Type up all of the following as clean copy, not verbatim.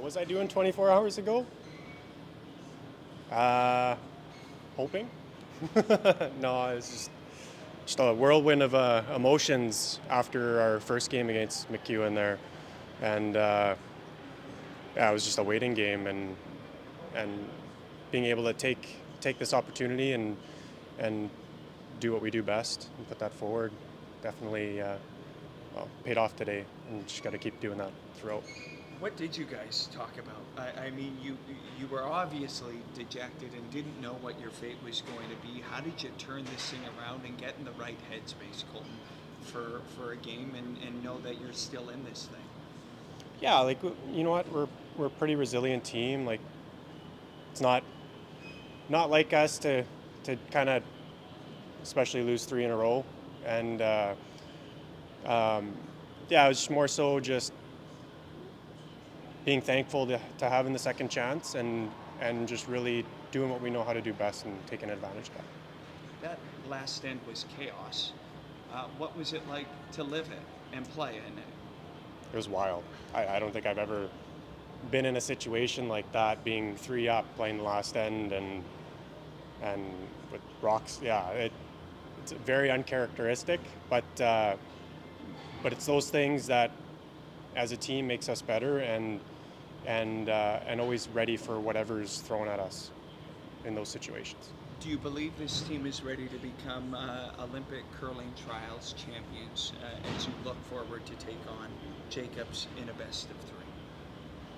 was I doing 24 hours ago? Hoping. No, it's just a whirlwind of emotions after our first game against McEwen there, and yeah, it was just a waiting game, and being able to take this opportunity and do what we do best and put that forward definitely paid off today, and just got to keep doing that throughout. What did you guys talk about? I mean, you were obviously dejected and didn't know what your fate was going to be. How did you turn this thing around and get in the right headspace, Colton, for a game and know that you're still in this thing? Yeah, like, you know what, we're a pretty resilient team. Like, it's not like us to kind of especially lose three in a row, and yeah, it was just more so just being thankful to having the second chance, and just really doing what we know how to do best and taking advantage of that. That last end was chaos. What was it like to live it and play in it? It was wild. I don't think I've ever been in a situation like that, being three up, playing the last end, and with rocks. Yeah, it's very uncharacteristic, but it's those things that, as a team, makes us better, and always ready for whatever's thrown at us in those situations. Do you believe this team is ready to become Olympic curling trials champions as you look forward to take on Jacobs in a best of three?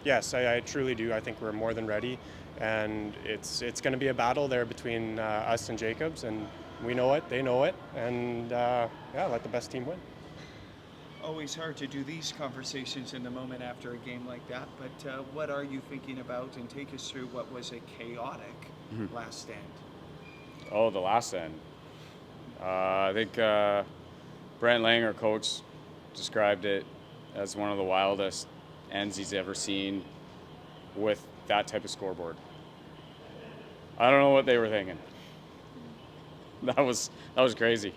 Yes, I truly do. I think we're more than ready, and it's going to be a battle there between us and Jacobs, and we know it, they know it, and yeah, let the best team win. Always hard to do these conversations in the moment after a game like that, but what are you thinking about? And take us through what was a chaotic last stand. Oh, the last end. I think Brent Lang, our coach, described it as one of the wildest ends he's ever seen with that type of scoreboard. I don't know what they were thinking. That was crazy.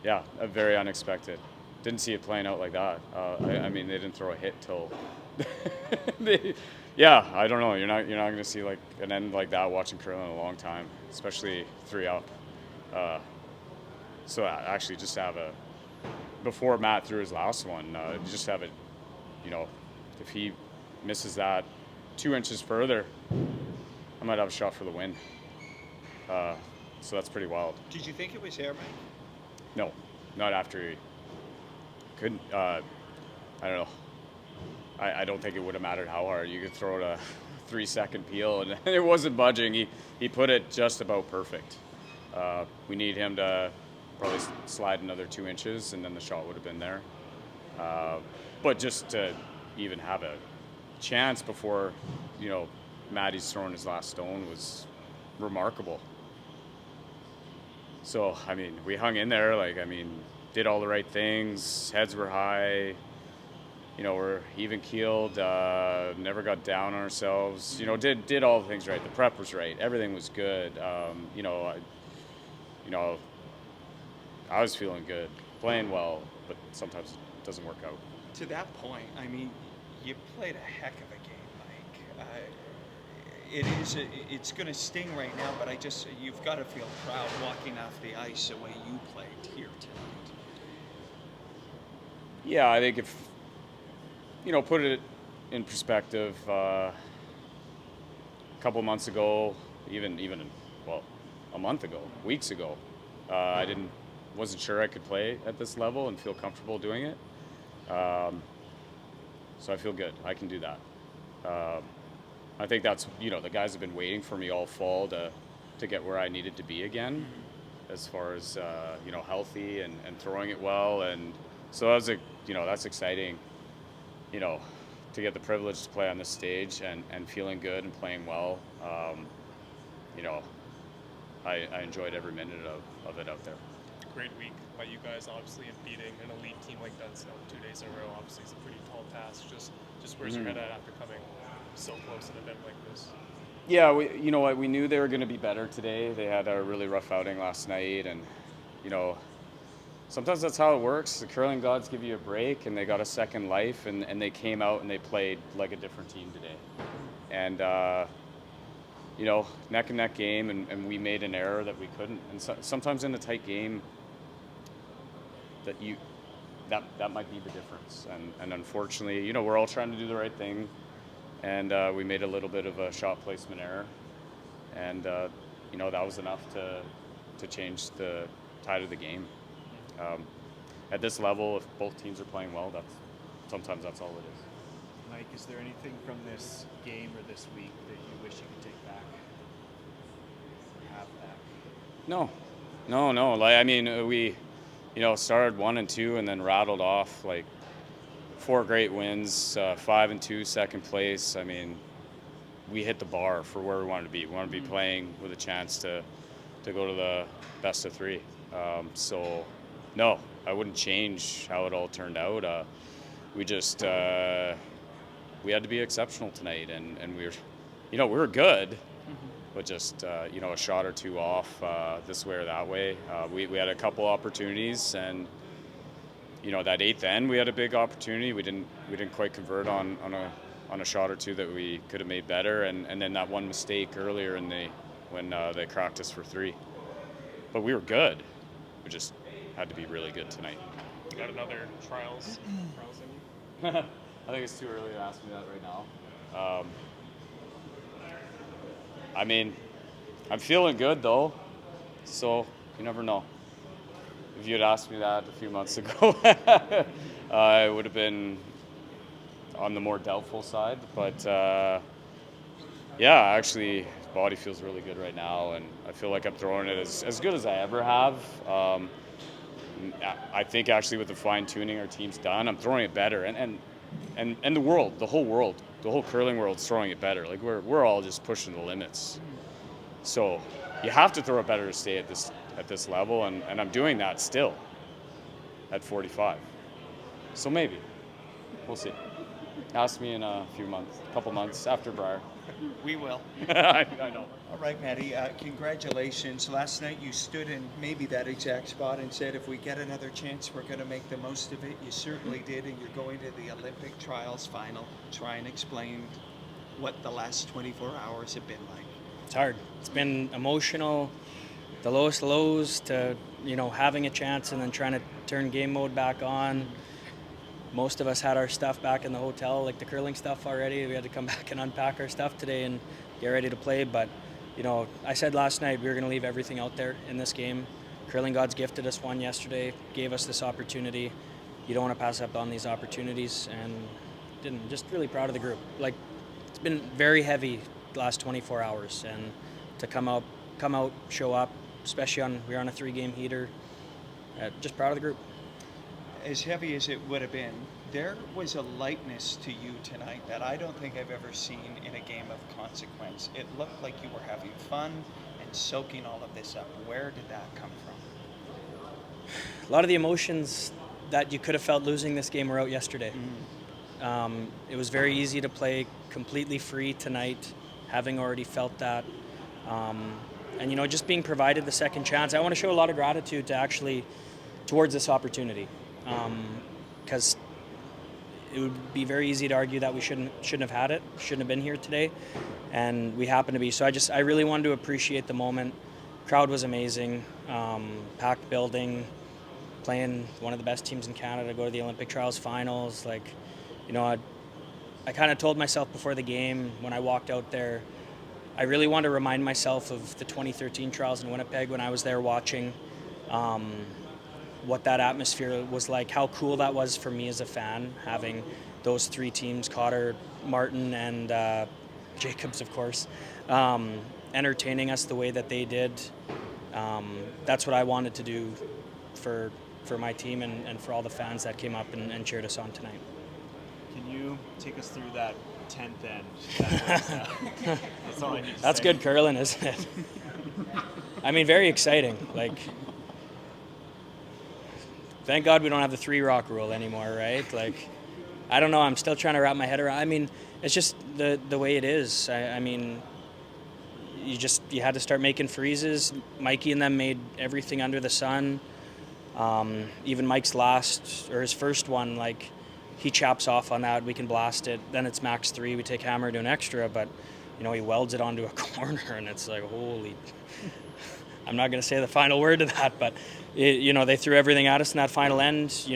Yeah, very unexpected. Didn't see it playing out like that. I mean, they didn't throw a hit till. Yeah, I don't know. You're not going to see like an end like that watching curling in a long time, especially three up. So actually, just have a before Matt threw his last one, just have it. If he misses that 2 inches further, I might have a shot for the win. So that's pretty wild. Did you think it was airman? No, not after he couldn't. I don't know. I don't think it would have mattered how hard. You could throw it a 3-second peel, and it wasn't budging. He put it just about perfect. We need him to probably slide another 2 inches, and then the shot would have been there. But just to even have a chance before, Matty's throwing his last stone was remarkable. So, I mean, we hung in there, did all the right things. Heads were high. We're even keeled, never got down on ourselves. Did all the things right. The prep was right. Everything was good. I was feeling good, playing well, but sometimes it doesn't work out. To that point, I mean, you played a heck of a game, Mike. It's going to sting right now, but you've got to feel proud walking off the ice the way you played here tonight. Yeah, I think if, put it in perspective, a couple months ago, even a month ago, weeks ago, I wasn't sure I could play at this level and feel comfortable doing it. So I feel good. I can do that. I think that's, the guys have been waiting for me all fall to get where I needed to be again, as far as, healthy and throwing it well. And so that's exciting, to get the privilege to play on this stage and feeling good and playing well. I enjoyed every minute of it out there. Great week by you guys, obviously, in beating an elite team like Dunstone 2 days in a row. Obviously, it's a pretty tall task. Just where's your head at after coming so close in an event like this? Yeah, we knew they were going to be better today. They had a really rough outing last night, and sometimes that's how it works. The curling gods give you a break, and they got a second life, and they came out and they played like a different team today. And, neck and neck game, and we made an error that we couldn't. And sometimes in a tight game, that might be the difference. And unfortunately, we're all trying to do the right thing, and we made a little bit of a shot placement error, and that was enough to change the tide of the game. At this level, if both teams are playing well, sometimes that's all it is. Mike, is there anything from this game or this week that you wish you could take back? Have back? No. We, started 1-2 and then rattled off like 4 great wins, 5-2 second place. I mean, we hit the bar for where we wanted to be. We want to be playing with a chance to go to the best of 3. So, no, I wouldn't change how it all turned out. We just we had to be exceptional tonight, and we were good, but just a shot or 2 off this way or that way. We had a couple opportunities, and that 8th end we had a big opportunity. We didn't quite convert on a shot or 2 that we could have made better, and then that one mistake earlier when they cracked us for 3. But we were good. We just had to be really good tonight. You got another trials in you? I think it's too early to ask me that right now. I'm feeling good though, so you never know. If you had asked me that a few months ago, I would have been on the more doubtful side. But actually, body feels really good right now, and I feel like I'm throwing it as good as I ever have. I think actually with the fine tuning our team's done, I'm throwing it better, and the whole curling world's throwing it better. Like we're all just pushing the limits. So you have to throw it better to stay at this level, and I'm doing that still at 45. So maybe we'll see. Ask me in a couple months after Briar. We will. I know. All right, Matty, congratulations. Last night you stood in maybe that exact spot and said, if we get another chance, we're going to make the most of it. You certainly did, and you're going to the Olympic trials final. Try and explain what the last 24 hours have been like. It's hard. It's been emotional, the lowest lows to, having a chance and then trying to turn game mode back on. Most of us had our stuff back in the hotel, like the curling stuff already. We had to come back and unpack our stuff today and get ready to play. But, I said last night we were going to leave everything out there in this game. Curling Gods gifted us one yesterday, gave us this opportunity. You don't want to pass up on these opportunities, and didn't. Just really proud of the group. Like, it's been very heavy the last 24 hours, and to come out, show up, especially we're on a 3-game heater. Just proud of the group. As heavy as it would have been, there was a lightness to you tonight that I don't think I've ever seen in a game of consequence. It looked like you were having fun and soaking all of this up. Where did that come from? A lot of the emotions that you could have felt losing this game were out yesterday. It was very easy to play completely free tonight, having already felt that. And, just being provided the second chance. I want to show a lot of gratitude towards this opportunity. Because it would be very easy to argue that we shouldn't have had it, shouldn't have been here today, and we happen to be. So I really wanted to appreciate the moment. Crowd was amazing, packed building, playing one of the best teams in Canada, go to the Olympic trials finals. I kind of told myself before the game when I walked out there, I really want to remind myself of the 2013 trials in Winnipeg when I was there watching. What that atmosphere was like, how cool that was for me as a fan, having those 3 teams, Cotter, Martin, and Jacobs, of course, entertaining us the way that they did. That's what I wanted to do for my team and for all the fans that came up and cheered us on tonight. Can you take us through that 10th end? That's all I need to That's say. good curling, isn't it? Very exciting. Thank God we don't have the 3-rock rule anymore, right? I don't know. I'm still trying to wrap my head around. It's just the way it is. You had to start making freezes. Mikey and them made everything under the sun. Even Mike's last, or his first one, like, he chaps off on that, we can blast it. Then it's max 3, we take hammer to an extra, but, he welds it onto a corner, and it's like, holy... I'm not going to say the final word to that, but, they threw everything at us in that final end.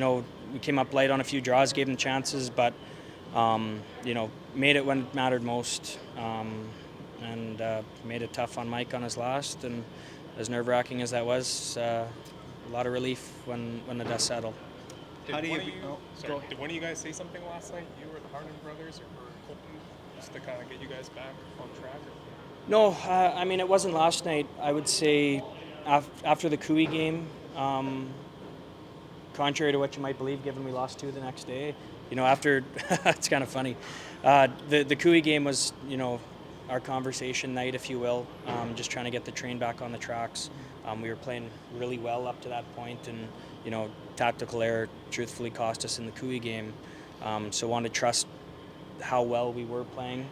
We came up light on a few draws, gave them chances, but, made it when it mattered most, and made it tough on Mike on his last. And as nerve-wracking as that was, a lot of relief when the dust settled. How do you? Did one of you guys say something last night? You or the Harden brothers or Colton, just to kind of get you guys back on track? No, it wasn't last night. I would say after the Cooey game, contrary to what you might believe, given we lost 2 the next day, after it's kind of funny. The Cooey game was, our conversation night, if you will, just trying to get the train back on the tracks. We were playing really well up to that point, and tactical error truthfully cost us in the Cooey game. So wanted to trust how well we were playing.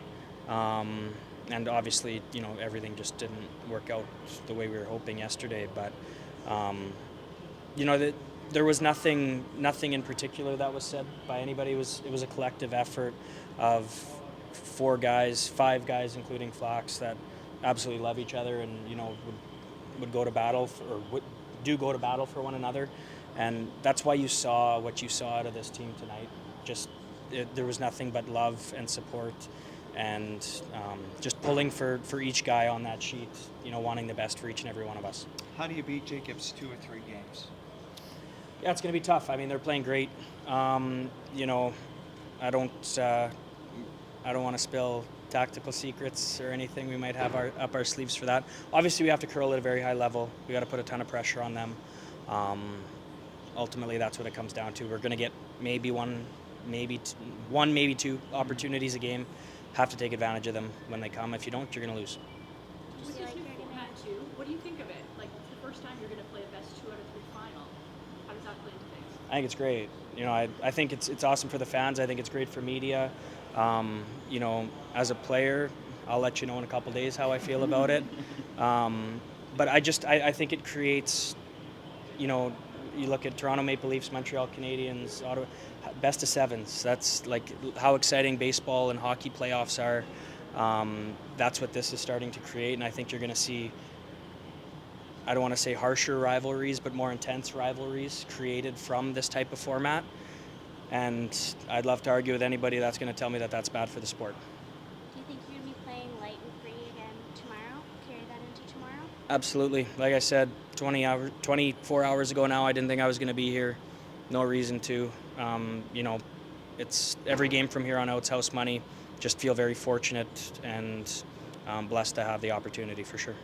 And obviously, everything just didn't work out the way we were hoping yesterday. But, there was nothing in particular that was said by anybody. It was a collective effort of 5 guys, including Flax, that absolutely love each other and, would go to battle go to battle for one another. And that's why you saw what you saw out of this team tonight. There was nothing but love and support, and just pulling for each guy on that sheet, wanting the best for each and every one of us. How do you beat Jacobs 2 or 3 games? Yeah, it's going to be tough. They're playing great. I don't want to spill tactical secrets or anything. We might have up our sleeves for that. Obviously, we have to curl at a very high level. We got to put a ton of pressure on them. Ultimately, that's what it comes down to. We're going to get maybe one, maybe 2 opportunities a game. Have to take advantage of them when they come. If you don't, you're going to lose. With this new format too, what do you think of it? Like, it's the first time you're going to play a best 2 out of 3 final. How does that play into things? I think it's great. I think it's awesome for the fans. I think it's great for media. As a player, I'll let you know in a couple days how I feel about it. But I think it creates, you look at Toronto Maple Leafs, Montreal Canadiens, Ottawa, best of 7s. That's like how exciting baseball and hockey playoffs are. That's what this is starting to create, and I think you're going to see, I don't want to say harsher rivalries, but more intense rivalries created from this type of format. And I'd love to argue with anybody that's going to tell me that that's bad for the sport. Do you think you're going to be playing light and free again tomorrow? Carry that into tomorrow? Absolutely. Like I said, 24 hours ago now, I didn't think I was going to be here. No reason to. It's every game from here on out, it's house money. Just feel very fortunate and blessed to have the opportunity for sure.